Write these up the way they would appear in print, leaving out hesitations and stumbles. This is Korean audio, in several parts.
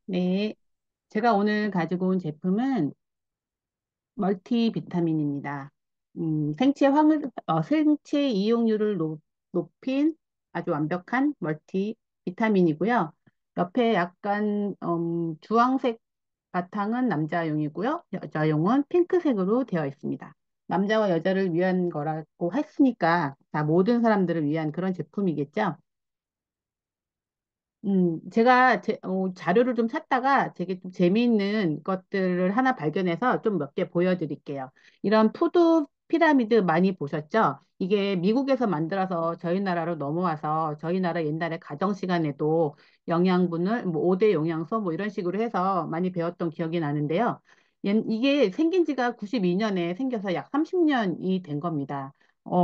네, 제가 오늘 가지고 온 제품은 멀티비타민입니다. 생체 이용률을 높인 아주 완벽한 멀티비타민이고요. 옆에 약간 주황색 바탕은 남자용이고요. 여자용은 핑크색으로 되어 있습니다. 남자와 여자를 위한 거라고 했으니까 다 모든 사람들을 위한 그런 제품이겠죠. 제가 자료를 좀 찾다가 되게 좀 재미있는 것들을 하나 발견해서 좀 몇 개 보여드릴게요. 이런 푸드 피라미드 많이 보셨죠? 이게 미국에서 만들어서 저희 나라로 넘어와서 저희 나라 옛날에 가정 시간에도 영양분을 뭐 5대 영양소 뭐 이런 식으로 해서 많이 배웠던 기억이 나는데요. 이게 생긴 지가 92년에 생겨서 약 30년이 된 겁니다.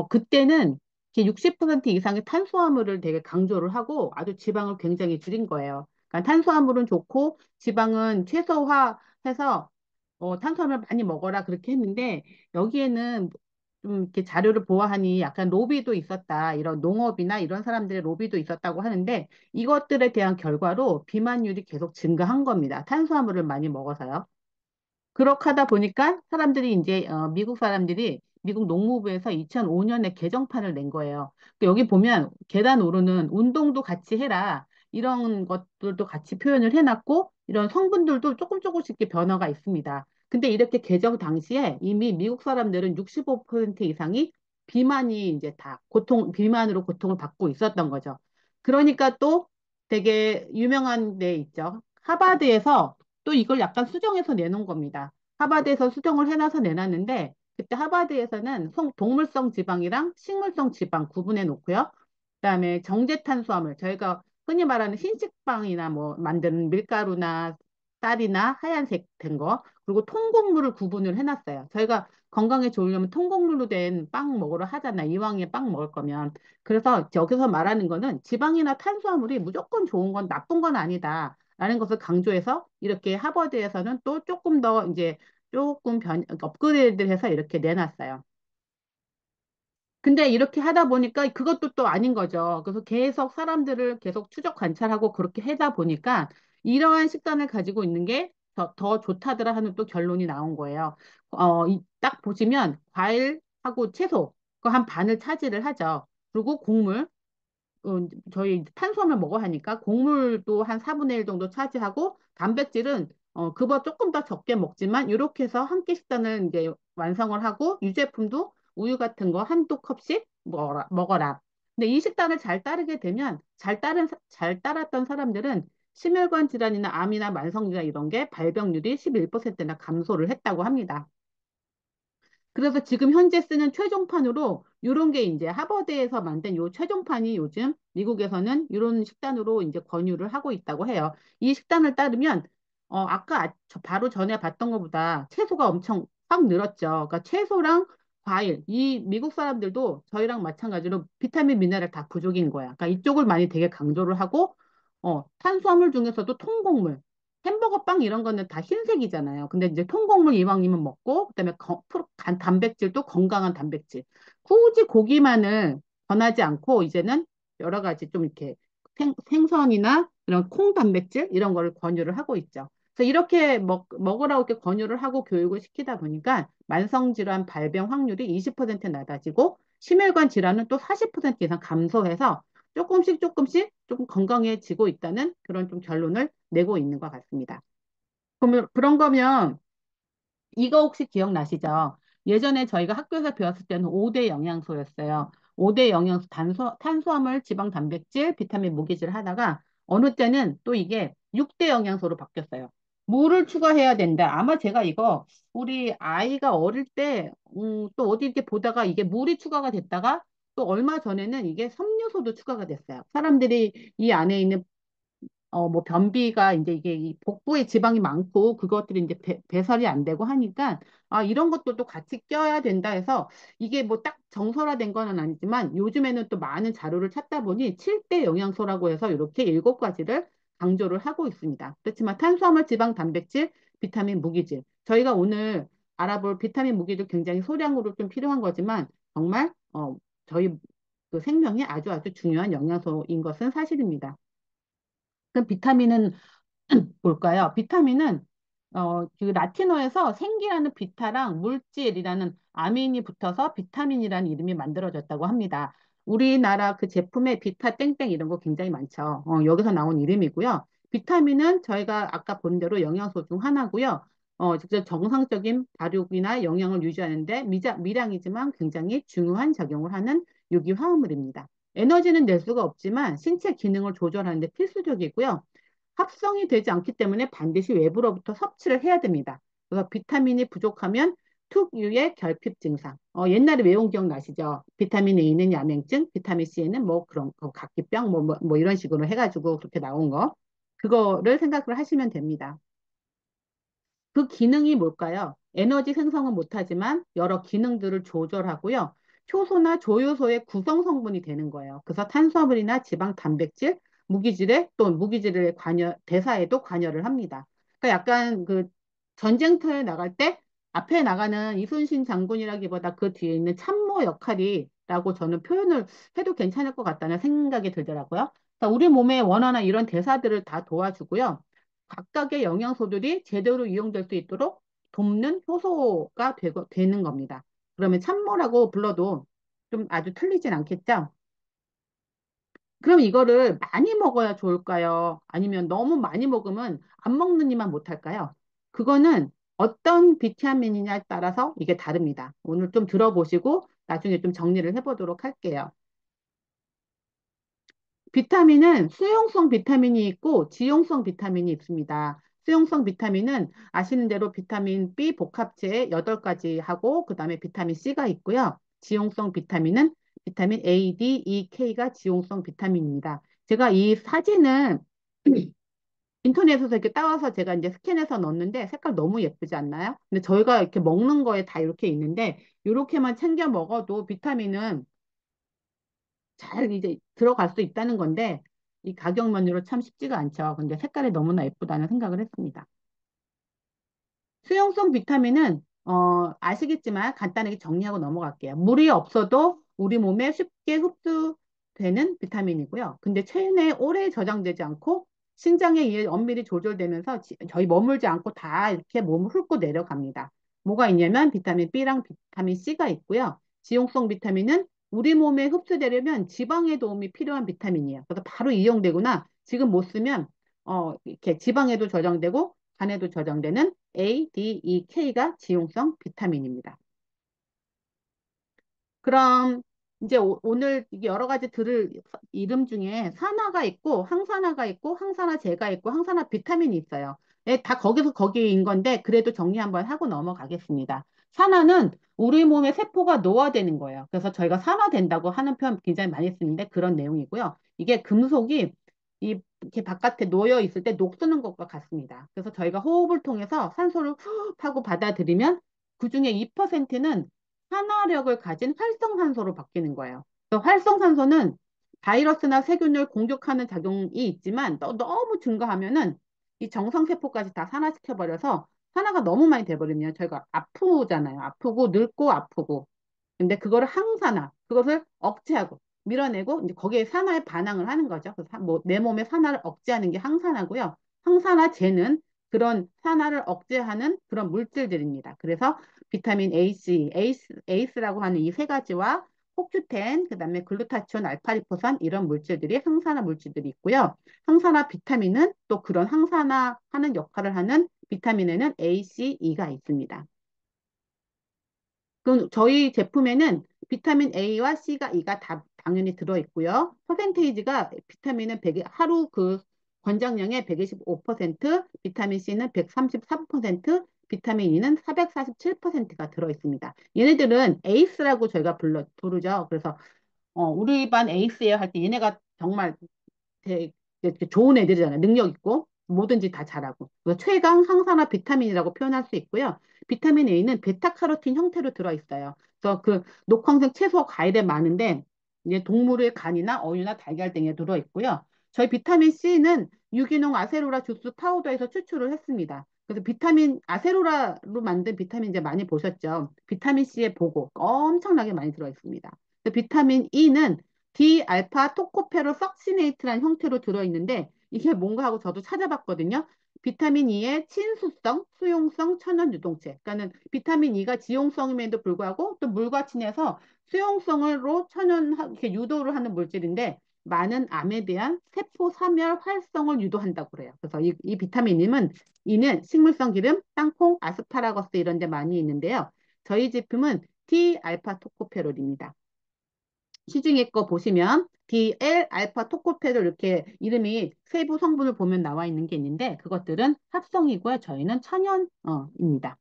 그때는 이게 60% 이상의 탄수화물을 되게 강조를 하고 아주 지방을 굉장히 줄인 거예요. 그러니까 탄수화물은 좋고 지방은 최소화해서 탄수화물 많이 먹어라 그렇게 했는데 여기에는 좀 이렇게 자료를 보아하니 약간 로비도 있었다. 이런 농업이나 이런 사람들의 로비도 있었다고 하는데 이것들에 대한 결과로 비만율이 계속 증가한 겁니다. 탄수화물을 많이 먹어서요. 그렇게 하다 보니까 사람들이 이제 미국 사람들이 미국 농무부에서 2005년에 개정판을 낸 거예요. 그 여기 보면 계단 오르는 운동도 같이 해라. 이런 것들도 같이 표현을 해놨고 이런 성분들도 조금 조금씩 이렇게 변화가 있습니다. 근데 이렇게 개정 당시에 이미 미국 사람들은 65% 이상이 비만이 이제 다 비만으로 고통을 받고 있었던 거죠. 그러니까 또 되게 유명한 데 있죠. 하버드에서 또 이걸 약간 수정해서 내놓은 겁니다. 하버드에서 수정을 해놔서 내놨는데 그때 하버드에서는 동물성 지방이랑 식물성 지방 구분해 놓고요. 그다음에 정제탄수화물 저희가 흔히 말하는 흰식빵이나 뭐 만드는 밀가루나 쌀이나 하얀색 된 거, 그리고 통곡물을 구분을 해놨어요. 저희가 건강에 좋으려면 통곡물로 된 빵 먹으러 하잖아. 이왕에 빵 먹을 거면. 그래서 여기서 말하는 거는 지방이나 탄수화물이 무조건 좋은 건 나쁜 건 아니다. 라는 것을 강조해서 이렇게 하버드에서는 또 조금 더 이제 조금 업그레이드를 해서 이렇게 내놨어요. 근데 이렇게 하다 보니까 그것도 또 아닌 거죠. 그래서 계속 사람들을 계속 추적 관찰하고 그렇게 하다 보니까 이러한 식단을 가지고 있는 게 더 좋다더라 하는 또 결론이 나온 거예요. 딱 보시면 과일하고 채소 그 한 반을 차지를 하죠. 그리고 곡물, 저희 탄수화물 먹어 하니까 곡물도 한 4분의 1 정도 차지하고 단백질은 그보다 조금 더 적게 먹지만 이렇게 해서 한 끼 식단을 이제 완성을 하고 유제품도 우유 같은 거 한두 컵씩 먹어라. 근데 이 식단을 잘 따르게 되면 잘 따랐던 사람들은 심혈관 질환이나 암이나 만성질환 이런 게 발병률이 11%나 감소를 했다고 합니다. 그래서 지금 현재 쓰는 최종판으로 이런 게 이제 하버드에서 만든 요 최종판이 요즘 미국에서는 이런 식단으로 이제 권유를 하고 있다고 해요. 이 식단을 따르면 아까 바로 전에 봤던 것보다 채소가 엄청 확 늘었죠. 그러니까 채소랑 과일, 이 미국 사람들도 저희랑 마찬가지로 비타민, 미네랄 다 부족인 거야. 그러니까 이쪽을 많이 되게 강조를 하고 탄수화물 중에서도 통곡물, 햄버거 빵 이런 거는 다 흰색이잖아요. 근데 이제 통곡물 이왕이면 먹고, 그다음에 단백질도 건강한 단백질. 굳이 고기만을 권하지 않고, 이제는 여러 가지 좀 이렇게 생선이나 이런 콩 단백질 이런 거를 권유를 하고 있죠. 그래서 이렇게 먹으라고 이렇게 권유를 하고 교육을 시키다 보니까 만성질환 발병 확률이 20% 낮아지고, 심혈관 질환은 또 40% 이상 감소해서 조금씩 조금씩 조금 건강해지고 있다는 그런 좀 결론을 내고 있는 것 같습니다. 그러면 그런 거면 이거 혹시 기억나시죠? 예전에 저희가 학교에서 배웠을 때는 5대 영양소였어요. 5대 영양소, 탄수화물, 지방, 단백질, 비타민, 무기질 하다가 어느 때는 또 이게 6대 영양소로 바뀌었어요. 물을 추가해야 된다. 아마 제가 이거 우리 아이가 어릴 때, 또 어디 이렇게 보다가 이게 물이 추가가 됐다가 또 얼마 전에는 이게 섬유소도 추가가 됐어요. 사람들이 이 안에 있는 뭐 변비가 이제 이게 이 복부에 지방이 많고 그것들이 이제 배설이 안 되고 하니까 이런 것들도 같이 껴야 된다 해서 이게 뭐 딱 정설화된 거는 아니지만 요즘에는 또 많은 자료를 찾다 보니 7대 영양소라고 해서 이렇게 7가지를 강조를 하고 있습니다. 그렇지만 탄수화물, 지방, 단백질, 비타민, 무기질. 저희가 오늘 알아볼 비타민, 무기질 굉장히 소량으로 좀 필요한 거지만 정말 저희 그 생명에 아주 아주 중요한 영양소인 것은 사실입니다. 그 비타민은 볼까요? 비타민은 그 라틴어에서 생기라는 비타랑 물질이라는 아민이 붙어서 비타민이라는 이름이 만들어졌다고 합니다. 우리나라 그 제품에 비타 땡땡 이런 거 굉장히 많죠. 여기서 나온 이름이고요. 비타민은 저희가 아까 본 대로 영양소 중 하나고요. 직접 정상적인 발육이나 영양을 유지하는데 미량이지만 굉장히 중요한 작용을 하는 유기 화합물입니다. 에너지는 낼 수가 없지만 신체 기능을 조절하는 데 필수적이고요. 합성이 되지 않기 때문에 반드시 외부로부터 섭취를 해야 됩니다. 그래서 비타민이 부족하면 특유의 결핍 증상. 옛날에 외운 기억 나시죠? 비타민 A는 야맹증, 비타민 C에는 뭐 그런 거, 각기병, 뭐 이런 식으로 해가지고 그렇게 나온 거. 그거를 생각을 하시면 됩니다. 그 기능이 뭘까요? 에너지 생성은 못하지만 여러 기능들을 조절하고요. 효소나 조효소의 구성 성분이 되는 거예요. 그래서 탄수화물이나 지방, 단백질, 무기질에 또 무기질의 대사에도 관여를 합니다. 그러니까 약간 그 전쟁터에 나갈 때 앞에 나가는 이순신 장군이라기보다 그 뒤에 있는 참모 역할이라고 저는 표현을 해도 괜찮을 것 같다는 생각이 들더라고요. 그러니까 우리 몸에 원하는 이런 대사들을 다 도와주고요. 각각의 영양소들이 제대로 이용될 수 있도록 돕는 효소가 되는 겁니다. 그러면 참모라고 불러도 좀 아주 틀리진 않겠죠? 그럼 이거를 많이 먹어야 좋을까요? 아니면 너무 많이 먹으면 안 먹는 이만 못할까요? 그거는 어떤 비타민이냐에 따라서 이게 다릅니다. 오늘 좀 들어보시고 나중에 좀 정리를 해보도록 할게요. 비타민은 수용성 비타민이 있고 지용성 비타민이 있습니다. 수용성 비타민은 아시는 대로 비타민 B 복합체 8가지 하고 그다음에 비타민 C가 있고요. 지용성 비타민은 비타민 A, D, E, K가 지용성 비타민입니다. 제가 이 사진은 인터넷에서 이렇게 따와서 제가 이제 스캔해서 넣었는데 색깔 너무 예쁘지 않나요? 근데 저희가 이렇게 먹는 거에 다 이렇게 있는데 이렇게만 챙겨 먹어도 비타민은 잘 이제 들어갈 수 있다는 건데 이 가격만으로 참 쉽지가 않죠. 근데 색깔이 너무나 예쁘다는 생각을 했습니다. 수용성 비타민은 아시겠지만 간단하게 정리하고 넘어갈게요. 물이 없어도 우리 몸에 쉽게 흡수되는 비타민이고요. 근데 체내에 오래 저장되지 않고 신장에 의해 엄밀히 조절되면서 저희 머물지 않고 다 이렇게 몸을 훑고 내려갑니다. 뭐가 있냐면 비타민 B랑 비타민 C가 있고요. 지용성 비타민은 우리 몸에 흡수되려면 지방의 도움이 필요한 비타민이에요. 그래서 바로 이용되거나 지금 못 쓰면 이렇게 지방에도 저장되고 간에도 저장되는 A, D, E, K가 지용성 비타민입니다. 그럼 이제 오늘 이게 여러 가지 들을 이름 중에 산화가 있고 항산화가 있고 항산화제가 있고 항산화 비타민이 있어요. 네, 다 거기서 거기인 건데 그래도 정리 한번 하고 넘어가겠습니다. 산화는 우리 몸의 세포가 노화되는 거예요. 그래서 저희가 산화된다고 하는 표현 굉장히 많이 쓰는데 그런 내용이고요. 이게 금속이 이렇게 바깥에 놓여 있을 때 녹쓰는 것과 같습니다. 그래서 저희가 호흡을 통해서 산소를 후 하고 받아들이면 그중에 2%는 산화력을 가진 활성산소로 바뀌는 거예요. 그 활성산소는 바이러스나 세균을 공격하는 작용이 있지만 너무 증가하면은 이 정상세포까지 다 산화시켜버려서 산화가 너무 많이 돼버리면 저희가 아프잖아요. 아프고 늙고 아프고. 근데 그거를 항산화, 그것을 억제하고 밀어내고 이제 거기에 산화에 반항을 하는 거죠. 그래서 뭐내 몸의 산화를 억제하는 게 항산화고요. 항산화제는 그런 산화를 억제하는 그런 물질들입니다. 그래서 비타민 A, C, 에이스라고 하는 이 세 가지와 호큐텐, 그다음에 글루타치온, 알파리포산 이런 물질들이 항산화 물질들이 있고요. 항산화 비타민은 또 그런 항산화하는 역할을 하는 비타민에는 A, C, E가 있습니다. 그 저희 제품에는 비타민 A와 C가 E가 다 당연히 들어있고요. 퍼센테이지가 비타민은 100, 하루 그 권장량의 125%, 비타민 C는 133%, 비타민 E는 447%가 들어있습니다. 얘네들은 에이스라고 저희가 부르죠. 그래서 우리 반 에이스예요 할 때 얘네가 정말 되게 좋은 애들이잖아요. 능력 있고 뭐든지 다 잘하고. 그래서 최강 항산화 비타민이라고 표현할 수 있고요. 비타민 A는 베타카로틴 형태로 들어있어요. 그래서 그 녹황색 채소 과일에 많은데 이제 동물의 간이나 어유나 달걀 등에 들어있고요. 저희 비타민 C는 유기농 아세로라 주스 파우더에서 추출을 했습니다. 그래서 비타민 아세로라로 만든 비타민 이제 많이 보셨죠? 비타민 C의 보고 엄청나게 많이 들어있습니다. 비타민 E는 D알파 토코페롤 석시네이트라는 형태로 들어있는데 이게 뭔가 하고 저도 찾아봤거든요. 비타민 E의 친수성, 수용성, 천연 유동체. 그러니까는 비타민 E가 지용성임에도 불구하고 또 물과 친해서 수용성으로 천연 이렇게 유도를 하는 물질인데 많은 암에 대한 세포 사멸 활성을 유도한다고 그래요. 그래서 이 비타민 E는 식물성 기름, 땅콩, 아스파라거스 이런 데 많이 있는데요. 저희 제품은 D알파 토코페롤입니다. 시중에 거 보시면 DL 알파 토코페롤 이렇게 이름이 세부 성분을 보면 나와 있는 게 있는데 그것들은 합성이고요. 저희는 천연입니다.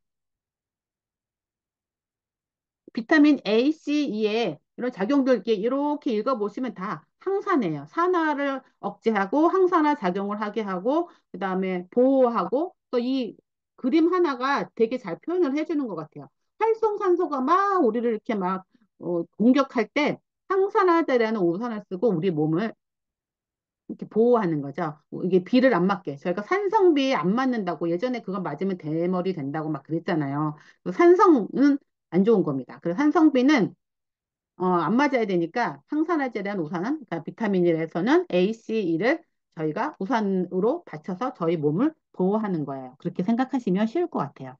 비타민 A, C, E의 이런 작용들 이렇게 읽어보시면 다 항산화예요. 산화를 억제하고 항산화 작용을 하게 하고 그다음에 보호하고 또 이 그림 하나가 되게 잘 표현을 해주는 것 같아요. 활성산소가 막 우리를 이렇게 막 공격할 때 항산화제라는 우산을 쓰고 우리 몸을 이렇게 보호하는 거죠. 이게 비를 안 맞게. 저희가 산성비에 안 맞는다고 예전에 그거 맞으면 대머리 된다고 막 그랬잖아요. 산성은 안 좋은 겁니다. 그래서 산성비는 안 맞아야 되니까 항산화제라는 우산은 그러니까 비타민에서는 A, C, E를 저희가 우산으로 받쳐서 저희 몸을 보호하는 거예요. 그렇게 생각하시면 쉬울 것 같아요.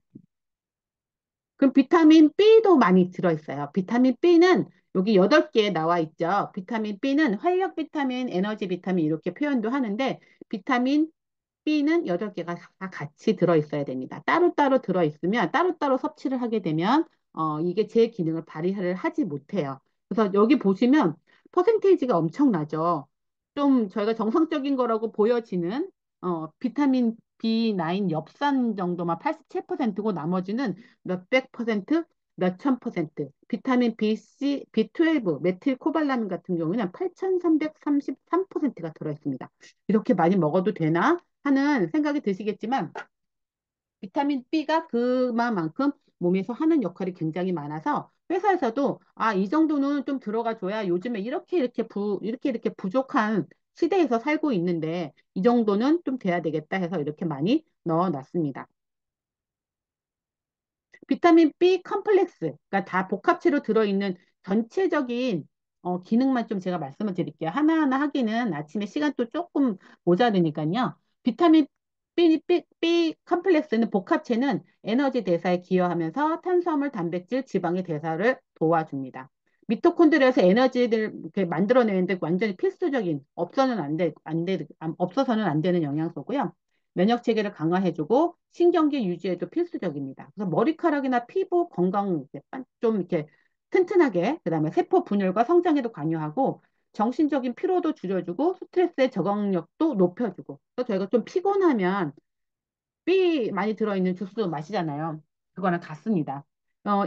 그럼 비타민 B도 많이 들어있어요. 비타민 B는 여기 8개 나와 있죠. 비타민 B는 활력 비타민, 에너지 비타민 이렇게 표현도 하는데 비타민 B는 8개가 다 같이 들어있어야 됩니다. 따로따로 들어있으면 따로따로 섭취를 하게 되면 이게 제 기능을 발휘를 하지 못해요. 그래서 여기 보시면 퍼센테이지가 엄청나죠. 좀 저희가 정상적인 거라고 보여지는 비타민 B9 엽산 정도만 87%고 나머지는 몇백 퍼센트, 몇천 퍼센트. 비타민 B, C, B12, 메틸코발라민 같은 경우는 8,333%가 들어있습니다. 이렇게 많이 먹어도 되나 하는 생각이 드시겠지만 비타민 B가 그만큼 몸에서 하는 역할이 굉장히 많아서 회사에서도 이 정도는 좀 들어가 줘야 요즘에 이렇게 부족한 시대에서 살고 있는데 이 정도는 좀 돼야 되겠다 해서 이렇게 많이 넣어 놨습니다. 비타민 B 컴플렉스, 그러니까 다 복합체로 들어있는 전체적인 기능만 좀 제가 말씀을 드릴게요. 하나하나 하기는 아침에 시간 또 조금 모자르니까요. 비타민 B 컴플렉스는 복합체는 에너지 대사에 기여하면서 탄수화물, 단백질, 지방의 대사를 도와줍니다. 미토콘드리아에서 에너지를 이렇게 만들어내는데 완전히 필수적인 없어서는 안 되는 영양소고요. 면역 체계를 강화해주고 신경계 유지에도 필수적입니다. 그래서 머리카락이나 피부 건강 좀 이렇게 튼튼하게 그다음에 세포 분열과 성장에도 관여하고 정신적인 피로도 줄여주고 스트레스의 적응력도 높여주고 그래서 저희가 좀 피곤하면 B 많이 들어있는 주스 마시잖아요. 그거랑 같습니다.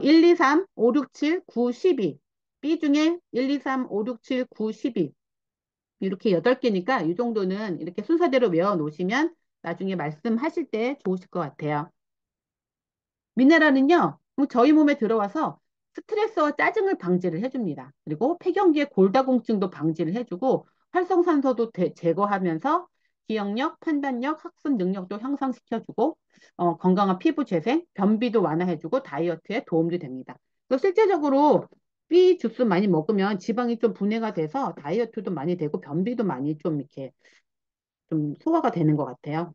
1, 2, 3, 5, 6, 7, 9, 12. B 중에 1, 2, 3, 5, 6, 7, 9, 12. 이렇게 8개니까 이 정도는 이렇게 순서대로 외워 놓으시면 나중에 말씀하실 때 좋으실 것 같아요. 미네랄은요, 저희 몸에 들어와서 스트레스와 짜증을 방지를 해줍니다. 그리고 폐경기의 골다공증도 방지를 해주고 활성산소도 제거하면서 기억력, 판단력, 학습 능력도 향상시켜주고 건강한 피부 재생, 변비도 완화해주고 다이어트에 도움도 됩니다. 또 실제적으로 B 주스 많이 먹으면 지방이 좀 분해가 돼서 다이어트도 많이 되고 변비도 많이 좀 이렇게 좀 소화가 되는 것 같아요.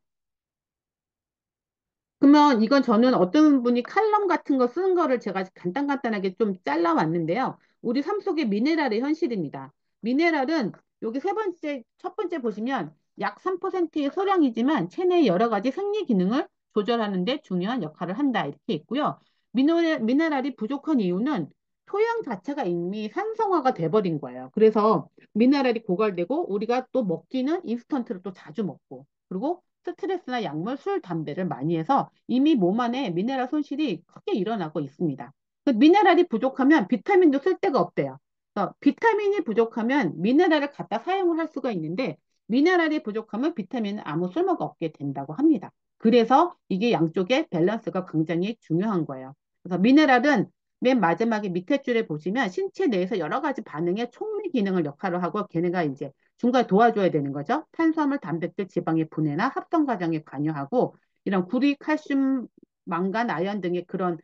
그러면 이건 저는 어떤 분이 칼럼 같은 거 쓰는 거를 제가 간단하게 좀 잘라왔는데요. 우리 삶 속의 미네랄의 현실입니다. 미네랄은 여기 첫 번째 보시면 약 3%의 소량이지만 체내의 여러 가지 생리 기능을 조절하는 데 중요한 역할을 한다. 이렇게 있고요. 미네랄이 부족한 이유는 토양 자체가 이미 산성화가 돼버린 거예요. 그래서 미네랄이 고갈되고 우리가 또 먹기는 인스턴트를 또 자주 먹고 그리고 스트레스나 약물, 술, 담배를 많이 해서 이미 몸 안에 미네랄 손실이 크게 일어나고 있습니다. 그 미네랄이 부족하면 비타민도 쓸 데가 없대요. 그래서 비타민이 부족하면 미네랄을 갖다 사용을 할 수가 있는데 미네랄이 부족하면 비타민은 아무 쓸모가 없게 된다고 합니다. 그래서 이게 양쪽의 밸런스가 굉장히 중요한 거예요. 그래서 미네랄은 맨 마지막에 밑에 줄에 보시면 신체 내에서 여러 가지 반응의 촉매 기능을 역할을 하고 걔네가 이제 중간에 도와줘야 되는 거죠. 탄수화물, 단백질, 지방의 분해나 합성 과정에 관여하고 이런 구리, 칼슘, 망간, 아연 등의 그런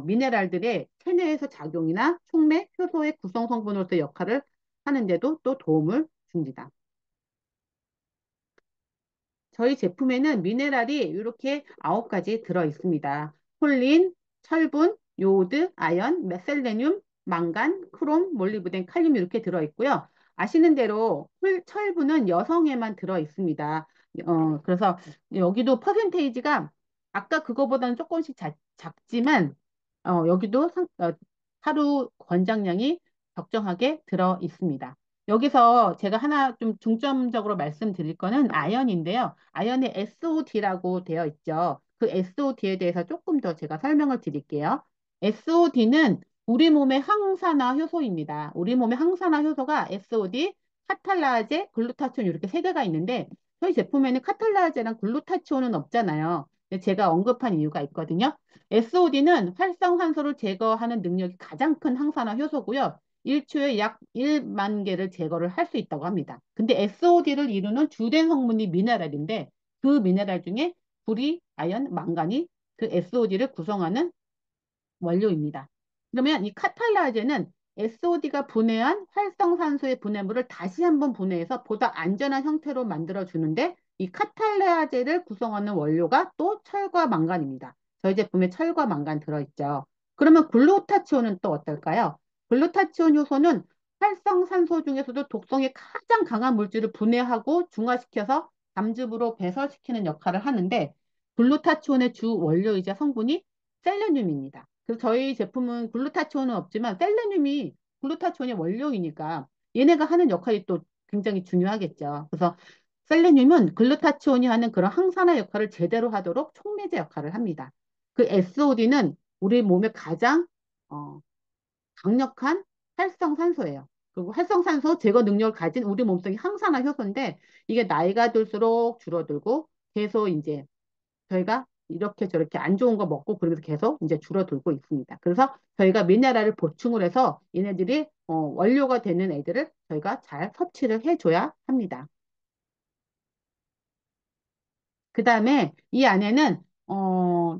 미네랄들의 체내에서 작용이나 촉매, 효소의 구성 성분으로서 역할을 하는데도 또 도움을 줍니다. 저희 제품에는 미네랄이 이렇게 9가지 들어 있습니다. 콜린, 철분, 요오드, 아연, 메셀레늄, 망간, 크롬, 몰리브덴, 칼륨 이렇게 들어 있고요. 아시는 대로 철분은 여성에만 들어 있습니다. 그래서 여기도 퍼센테이지가 아까 그거보다는 조금씩 작지만 여기도 하루 권장량이 적정하게 들어 있습니다. 여기서 제가 하나 좀 중점적으로 말씀드릴 거는 아연인데요. 아연에 SOD라고 되어 있죠. 그 SOD에 대해서 조금 더 제가 설명을 드릴게요. SOD는 우리 몸의 항산화 효소입니다. 우리 몸의 항산화 효소가 SOD, 카탈라제, 글루타치온 이렇게 세 개가 있는데 저희 제품에는 카탈라제랑 글루타치온은 없잖아요. 근데 제가 언급한 이유가 있거든요. SOD는 활성산소를 제거하는 능력이 가장 큰 항산화 효소고요. 1초에 약 1만 개를 제거를 할 수 있다고 합니다. 근데 SOD를 이루는 주된 성분이 미네랄인데 그 미네랄 중에 불이, 아연, 망간이 그 SOD를 구성하는 원료입니다. 그러면 이 카탈라제는 SOD가 분해한 활성산소의 분해물을 다시 한번 분해해서 보다 안전한 형태로 만들어 주는데 이 카탈라제를 구성하는 원료가 또 철과 망간입니다. 저희 제품에 철과 망간 들어있죠. 그러면 글루타치온은 또 어떨까요? 글루타치온 효소는 활성산소 중에서도 독성이 가장 강한 물질을 분해하고 중화시켜서 담즙으로 배설시키는 역할을 하는데 글루타치온의 주 원료이자 성분이 셀레늄입니다. 그래서 저희 제품은 글루타치온은 없지만 셀레늄이 글루타치온의 원료이니까 얘네가 하는 역할이 또 굉장히 중요하겠죠. 그래서 셀레늄은 글루타치온이 하는 그런 항산화 역할을 제대로 하도록 촉매제 역할을 합니다. 그 SOD는 우리 몸의 가장 어, 강력한 활성산소예요. 그리고 활성산소 제거 능력을 가진 우리 몸속의 항산화 효소인데 이게 나이가 들수록 줄어들고 계속 이제 저희가 이렇게 저렇게 안 좋은 거 먹고 그러면서 계속 이제 줄어들고 있습니다. 그래서 저희가 미네랄을 보충을 해서 얘네들이 원료가 되는 애들을 저희가 잘 섭취를 해줘야 합니다. 그 다음에 이 안에는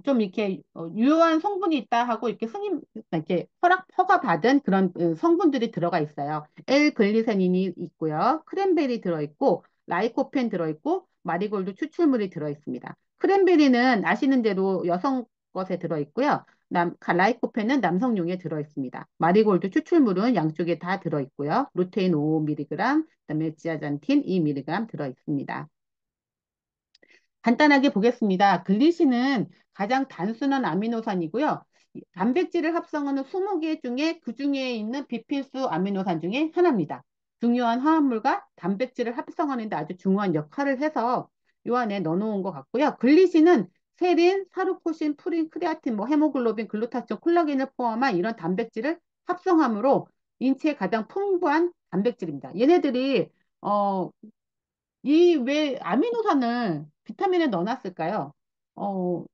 좀 이렇게 유효한 성분이 있다 하고 이렇게 이렇게 허가 받은 그런 성분들이 들어가 있어요. L글리세닌이 있고요. 크랜베리 들어있고 라이코펜 들어있고 마리골드 추출물이 들어있습니다. 크랜베리는 아시는 대로 여성 것에 들어있고요. 라이코펜은 남성용에 들어있습니다. 마리골드 추출물은 양쪽에 다 들어있고요. 루테인 5mg, 그다음에 지아잔틴 2mg 들어있습니다. 간단하게 보겠습니다. 글리신은 가장 단순한 아미노산이고요. 단백질을 합성하는 20개 중에 그 중에 있는 비필수 아미노산 중에 하나입니다. 중요한 화합물과 단백질을 합성하는 데 아주 중요한 역할을 해서 요 안에 넣어놓은 것 같고요. 글리신은 세린, 사루코신, 푸린, 크레아틴, 뭐 헤모글로빈, 글루타치온, 콜라겐을 포함한 이런 단백질을 합성함으로 인체에 가장 풍부한 단백질입니다. 얘네들이 어, 이 왜 아미노산을 비타민에 넣어놨을까요? 어,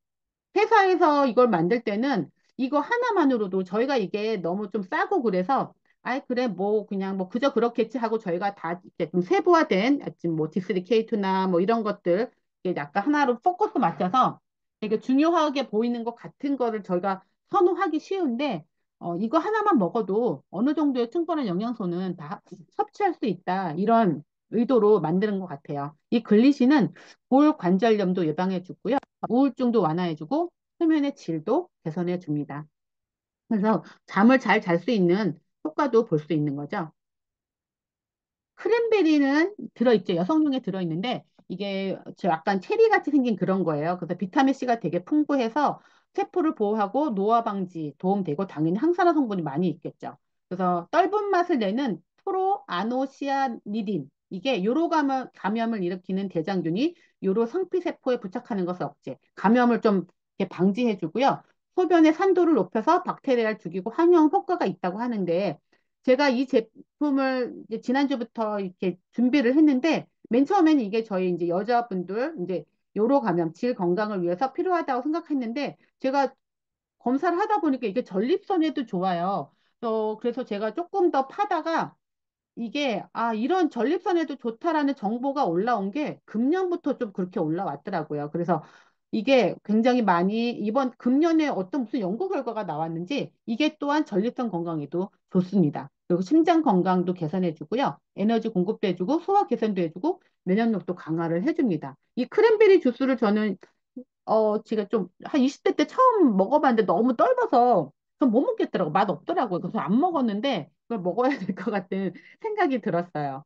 회사에서 이걸 만들 때는 이거 하나만으로도 저희가 이게 너무 좀 싸고 그래서 아이 그래 뭐 그냥 뭐 그저 그렇겠지 하고 저희가 다 이렇게 좀 세부화된 지금 뭐 디스리케이트나 뭐 이런 것들 이게 약간 하나로 포커스 맞춰서 되게 중요하게 보이는 것 같은 거를 저희가 선호하기 쉬운데 이거 하나만 먹어도 어느 정도의 충분한 영양소는 다 섭취할 수 있다 이런 의도로 만드는 것 같아요. 이 글리신은 볼 관절염도 예방해 주고요. 우울증도 완화해 주고 수면의 질도 개선해 줍니다. 그래서 잠을 잘 잘 수 있는 효과도 볼 수 있는 거죠. 크랜베리는 들어있죠. 여성용에 들어있는데 이게 저 약간 체리같이 생긴 그런 거예요. 그래서 비타민C가 되게 풍부해서 세포를 보호하고 노화 방지 도움되고 당연히 항산화 성분이 많이 있겠죠. 그래서 떫은 맛을 내는 프로아노시아니딘 이게 감염을 일으키는 대장균이 요로 상피세포에 부착하는 것을 억제, 감염을 좀 이렇게 방지해 주고요. 소변의 산도를 높여서 박테리아를 죽이고 항염 효과가 있다고 하는데 제가 이 제품을 이제 지난주부터 이렇게 준비를 했는데 맨 처음에는 이게 저희 이제 여자분들 이제 요로 감염, 질 건강을 위해서 필요하다고 생각했는데 제가 검사를 하다 보니까 이게 전립선에도 좋아요. 그래서 제가 조금 더 파다가 이게 이런 전립선에도 좋다라는 정보가 올라온 게 금년부터 좀 그렇게 올라왔더라고요. 그래서 이게 굉장히 많이 이번 금년에 어떤 무슨 연구 결과가 나왔는지 이게 또한 전립선 건강에도 좋습니다. 그리고 심장 건강도 개선해주고요. 에너지 공급도 해주고, 소화 개선도 해주고, 면역력도 강화를 해줍니다. 이 크랜베리 주스를 저는, 제가 좀, 한 20대 때 처음 먹어봤는데 너무 떫어서 전 못 먹겠더라고. 맛 없더라고요. 그래서 안 먹었는데, 그걸 먹어야 될 것 같은 생각이 들었어요.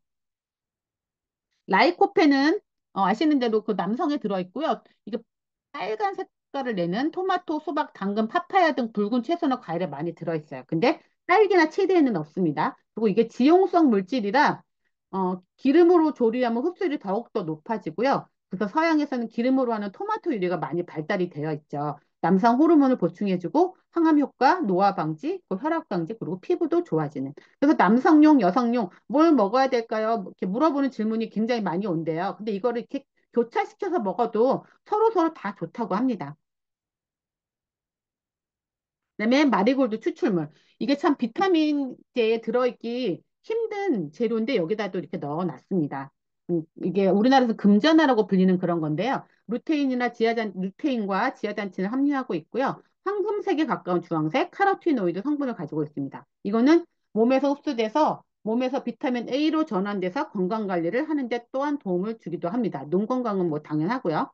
라이코펜은 아시는 대로 그 남성에 들어있고요. 이게 빨간 색깔을 내는 토마토, 수박, 당근, 파파야 등 붉은 채소나 과일에 많이 들어있어요. 근데 딸기나 체리에는 없습니다. 그리고 이게 지용성 물질이라 기름으로 조리하면 흡수율이 더욱더 높아지고요. 그래서 서양에서는 기름으로 하는 토마토 요리가 많이 발달이 되어 있죠. 남성 호르몬을 보충해주고 항암 효과, 노화 방지, 그 혈압 방지, 그리고 피부도 좋아지는. 그래서 남성용, 여성용 뭘 먹어야 될까요? 뭐 이렇게 물어보는 질문이 굉장히 많이 온대요. 근데 이거를 이렇게 교차시켜서 먹어도 서로 다 좋다고 합니다. 그다음에 마리골드 추출물. 이게 참 비타민제에 들어있기 힘든 재료인데 여기다 또 이렇게 넣어놨습니다. 이게 우리나라에서 금전화라고 불리는 그런 건데요. 루테인과 지아잔틴을 함유하고 있고요. 황금색에 가까운 주황색 카로티노이드 성분을 가지고 있습니다. 이거는 몸에서 흡수돼서 몸에서 비타민 A로 전환돼서 건강 관리를 하는데 또한 도움을 주기도 합니다. 눈 건강은 뭐 당연하고요.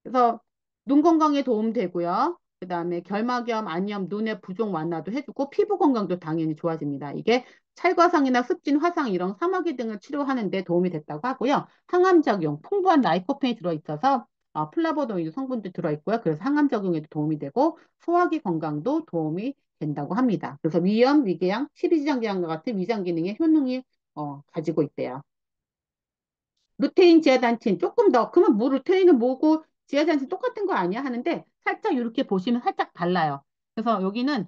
그래서 눈 건강에 도움되고요. 그다음에 결막염, 안염, 눈의 부종 완화도 해주고 피부 건강도 당연히 좋아집니다. 이게 찰과상이나 습진, 화상, 이런 사마귀 등을 치료하는 데 도움이 됐다고 하고요. 항암 작용, 풍부한 라이코펜이 들어있어서 플라보노이드 성분도 들어있고요. 그래서 항암 작용에도 도움이 되고 소화기 건강도 도움이 된다고 합니다. 그래서 위염, 위궤양, 십이지장질환과 같은 위장 기능에 효능이 가지고 있대요. 루테인, 지아잔틴 조금 더. 그러면 뭐 루테인은 뭐고 지아잔틴 똑같은 거 아니야? 하는데 살짝 이렇게 보시면 살짝 달라요. 그래서 여기는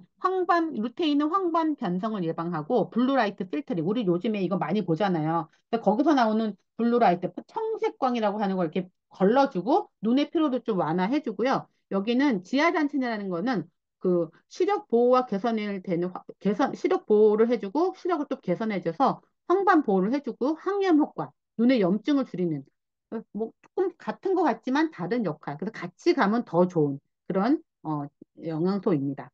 루테인은 황반 변성을 예방하고 블루라이트 필터링. 우리 요즘에 이거 많이 보잖아요. 근데 거기서 나오는 블루라이트, 청색광이라고 하는 걸 이렇게 걸러주고 눈의 피로도 좀 완화해주고요. 여기는 지아잔틴이라는 거는 그 시력 보호와 개선을 되는 시력 보호를 해주고 시력을 또 개선해줘서 황반 보호를 해주고 항염 효과. 눈의 염증을 줄이는 뭐 조금 같은 것 같지만 다른 역할. 그래서 같이 가면 더 좋은 그런 영양소입니다.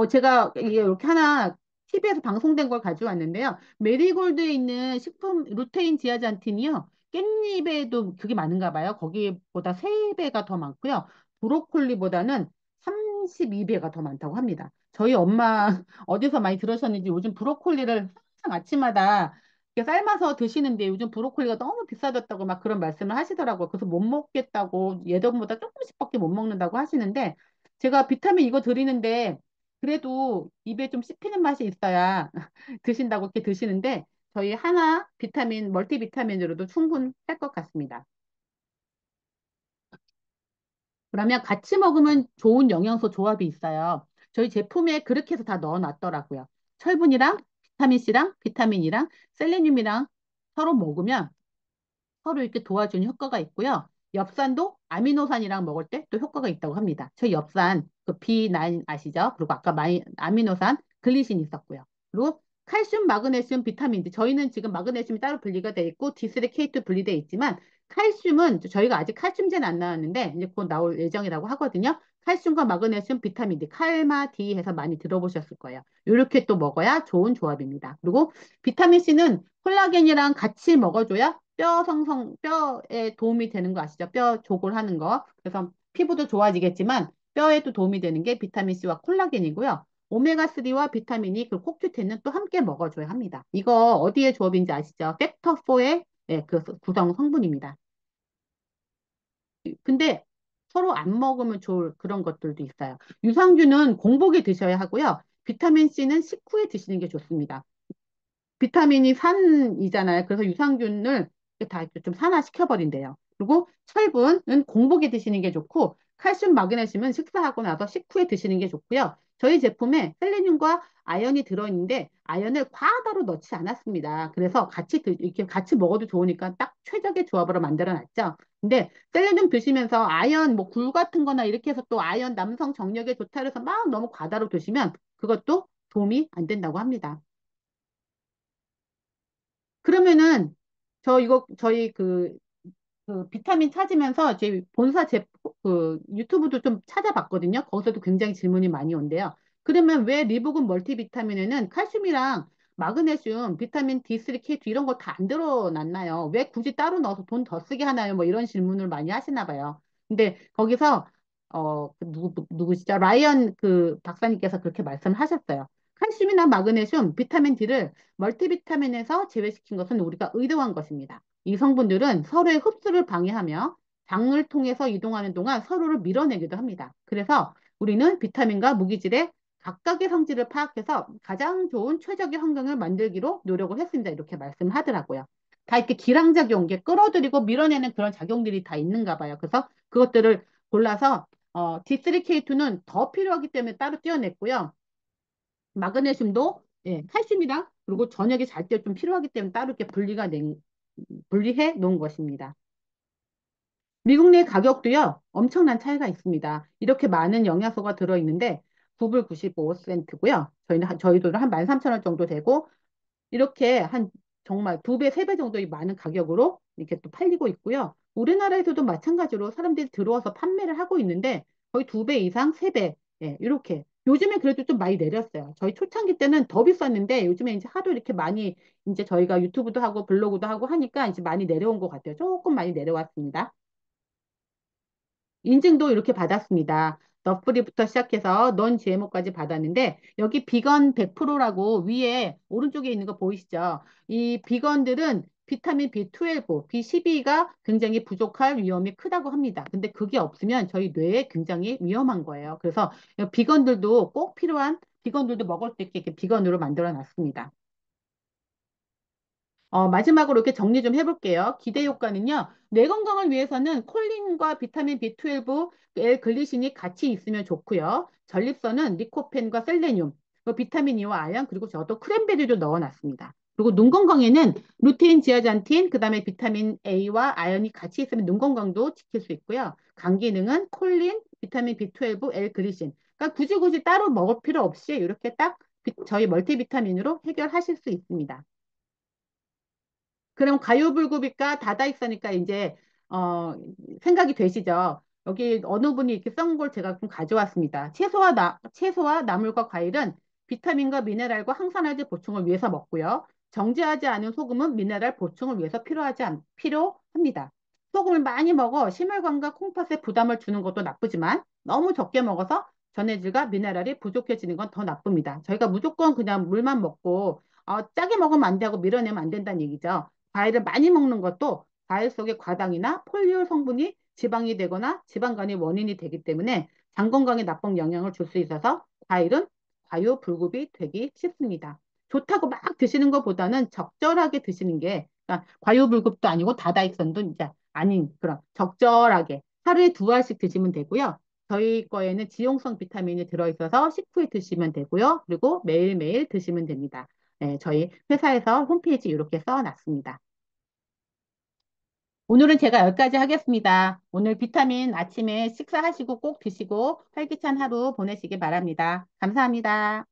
제가 이게 이렇게 하나 TV에서 방송된 걸 가져왔는데요. 메리골드에 있는 식품 루테인 지아잔틴이요. 깻잎에도 그게 많은가 봐요. 거기보다 3배가 더 많고요. 브로콜리보다는 32배가 더 많다고 합니다. 저희 엄마 어디서 많이 들으셨는지 요즘 브로콜리를 항상 아침마다 이렇게 삶아서 드시는데 요즘 브로콜리가 너무 비싸졌다고 막 그런 말씀을 하시더라고요. 그래서 못 먹겠다고 예전보다 조금씩밖에 못 먹는다고 하시는데 제가 비타민 이거 드리는데 그래도 입에 좀 씹히는 맛이 있어야 드신다고 이렇게 드시는데 저희 하나 멀티비타민으로도 충분할 것 같습니다. 그러면 같이 먹으면 좋은 영양소 조합이 있어요. 저희 제품에 그렇게 해서 다 넣어놨더라고요. 철분이랑 비타민 C랑 비타민 E랑 셀레늄이랑 서로 먹으면 서로 이렇게 도와주는 효과가 있고요. 엽산도 아미노산이랑 먹을 때 또 효과가 있다고 합니다. 저 엽산, 그 B9 아시죠? 그리고 아까 아미노산, 글리신 있었고요. 그리고 칼슘, 마그네슘, 비타민 D. 저희는 지금 마그네슘이 따로 분리가 돼 있고 D3, K2 분리돼 있지만 칼슘은 저희가 아직 칼슘제는 안 나왔는데 이제 곧 나올 예정이라고 하거든요. 칼슘과 마그네슘, 비타민 D, 칼마 D 해서 많이 들어보셨을 거예요. 이렇게 또 먹어야 좋은 조합입니다. 그리고 비타민 C는 콜라겐이랑 같이 먹어줘야 뼈에 도움이 되는 거 아시죠? 뼈 조골하는 거. 그래서 피부도 좋아지겠지만 뼈에도 도움이 되는 게 비타민C와 콜라겐이고요. 오메가3와 비타민이 그 코큐텐은 또 함께 먹어줘야 합니다. 이거 어디에 조합인지 아시죠? 팩터4의 그 구성 성분입니다. 근데 서로 안 먹으면 좋을 그런 것들도 있어요. 유산균은 공복에 드셔야 하고요. 비타민C는 식후에 드시는 게 좋습니다. 비타민이 산이잖아요. 그래서 유산균을 다 이렇게 좀 산화시켜버린대요. 그리고 철분은 공복에 드시는 게 좋고, 칼슘, 마그네슘은 식사하고 나서 식후에 드시는 게 좋고요. 저희 제품에 셀레늄과 아연이 들어있는데, 아연을 과다로 넣지 않았습니다. 그래서 이렇게 같이 먹어도 좋으니까 딱 최적의 조합으로 만들어 놨죠. 근데 셀레늄 드시면서 아연, 뭐 굴 같은 거나 이렇게 해서 또 아연 남성 정력에 좋다 그래서 막 너무 과다로 드시면 그것도 도움이 안 된다고 합니다. 그러면은 저희 그 비타민 찾으면서 제 본사 그 유튜브도 좀 찾아봤거든요. 거기서도 굉장히 질문이 많이 온대요. 그러면 왜 리보금 멀티비타민에는 칼슘이랑 마그네슘, 비타민 D3, K2 이런 거 다 안 들어놨나요? 왜 굳이 따로 넣어서 돈 더 쓰게 하나요? 뭐 이런 질문을 많이 하시나 봐요. 근데 거기서 누구시죠? 라이언 그 박사님께서 그렇게 말씀하셨어요. 칼슘이나 마그네슘, 비타민 D를 멀티비타민에서 제외시킨 것은 우리가 의도한 것입니다. 이 성분들은 서로의 흡수를 방해하며 장을 통해서 이동하는 동안 서로를 밀어내기도 합니다. 그래서 우리는 비타민과 무기질의 각각의 성질을 파악해서 가장 좋은 최적의 환경을 만들기로 노력을 했습니다. 이렇게 말씀하더라고요. 다 이렇게 기량작용, 이게 끌어들이고 밀어내는 그런 작용들이 다 있는가 봐요. 그래서 그것들을 골라서 D3K2는 더 필요하기 때문에 따로 떼어냈고요. 마그네슘도 예, 칼슘이랑 그리고 저녁에 잘 때 좀 필요하기 때문에 따로 이렇게 분리해 놓은 것입니다. 미국 내 가격도요, 엄청난 차이가 있습니다. 이렇게 많은 영양소가 들어있는데 9불 95센트고요. 저희도 한 13,000원 정도 되고, 이렇게 한 정말 두 배, 세 배 정도의 많은 가격으로 이렇게 또 팔리고 있고요. 우리나라에서도 마찬가지로 사람들이 들어와서 판매를 하고 있는데 거의 두 배 이상, 세 배, 예, 이렇게. 요즘에 그래도 좀 많이 내렸어요. 저희 초창기 때는 더 비쌌는데 요즘에 이제 하도 이렇게 많이 이제 저희가 유튜브도 하고 블로그도 하고 하니까 이제 많이 내려온 것 같아요. 조금 많이 내려왔습니다. 인증도 이렇게 받았습니다. 너프리부터 시작해서 넌 GMO까지 받았는데 여기 비건 100%라고 위에 오른쪽에 있는 거 보이시죠? 이 비건들은 비타민 B12, B12가 굉장히 부족할 위험이 크다고 합니다. 근데 그게 없으면 저희 뇌에 굉장히 위험한 거예요. 그래서 비건들도 꼭 필요한 비건들도 먹을 수 있게 이렇게 비건으로 만들어 놨습니다. 마지막으로 이렇게 정리 좀 해볼게요. 기대 효과는요, 뇌 건강을 위해서는 콜린과 비타민 B12, L글리신이 같이 있으면 좋고요. 전립선은 리코펜과 셀레늄, 그 비타민 E와 아연, 그리고 저도 크랜베리도 넣어놨습니다. 그리고 눈 건강에는 루테인, 지아잔틴, 그 다음에 비타민 A와 아연이 같이 있으면 눈 건강도 지킬 수 있고요. 간 기능은 콜린, 비타민 B12, L글리신. 그러니까 굳이 따로 먹을 필요 없이 이렇게 딱 저희 멀티비타민으로 해결하실 수 있습니다. 그럼 과유불급일까 다다익선일까 이제 생각이 되시죠? 여기 어느 분이 이렇게 썬 걸 제가 좀 가져왔습니다. 채소와 나물과 과일은 비타민과 미네랄과 항산화제 보충을 위해서 먹고요. 정제하지 않은 소금은 미네랄 보충을 위해서 필요합니다. 소금을 많이 먹어 심혈관과 콩팥에 부담을 주는 것도 나쁘지만 너무 적게 먹어서 전해질과 미네랄이 부족해지는 건 더 나쁩니다. 저희가 무조건 그냥 물만 먹고 짜게 먹으면 안 되고 밀어내면 안 된다는 얘기죠. 과일을 많이 먹는 것도 과일 속의 과당이나 폴리올 성분이 지방이 되거나 지방간의 원인이 되기 때문에 장 건강에 나쁜 영향을 줄 수 있어서 과일은 과유불급이 되기 쉽습니다. 좋다고 막 드시는 것보다는 적절하게 드시는 게 그러니까 과유불급도 아니고 다다익선도 이제 아닌 그런 적절하게 하루에 두 알씩 드시면 되고요. 저희 거에는 지용성 비타민이 들어있어서 식후에 드시면 되고요. 그리고 매일매일 드시면 됩니다. 네, 저희 회사에서 홈페이지 이렇게 써놨습니다. 오늘은 제가 여기까지 하겠습니다. 오늘 비타민 아침에 식사하시고 꼭 드시고 활기찬 하루 보내시기 바랍니다. 감사합니다.